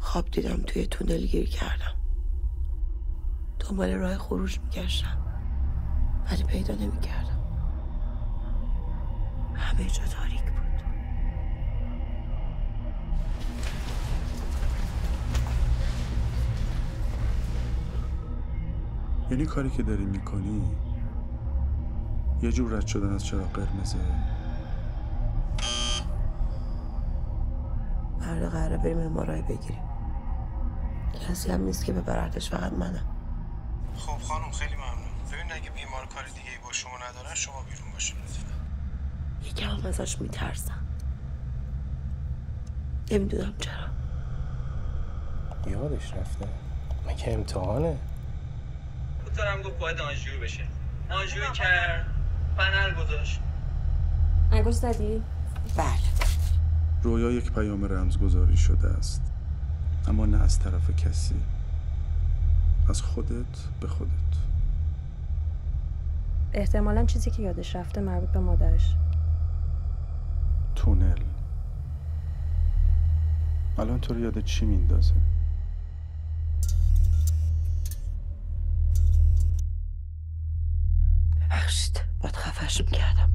خواب دیدم توی تونل گیر کردم. دنبال راه خروج میگشتم ولی پیدا نمیکردم. همه جا تاریک بود. یعنی کاری که داری میکنی یه جور رد شدن از چراغ قرمزه؟ فردا قراره بریم MRI بگیریم. کسی هم نیست که ببردش، فقط منم. خب خانم خیلی ممنون. ببین اگه بیمار کار دیگه ای با شما ندارن شما بیرون باشین لطفا. یکم هم ازش میترسم. نمیدونم چرا. یادش رفته. مگه امتحانه؟ دکترم گفت باید آنژیو بشه. آنژیو کرد، پنل گذاشت. انگوش زدی؟ بله. رویا یک پیام رمزگذاری شده است، اما نه از طرف کسی، از خودت به خودت. احتمالاً چیزی که یادش رفته مربوط به مادرش. تونل. الان تو رو یاد چی میندازه؟ ببخشید، باید خفش میکردم.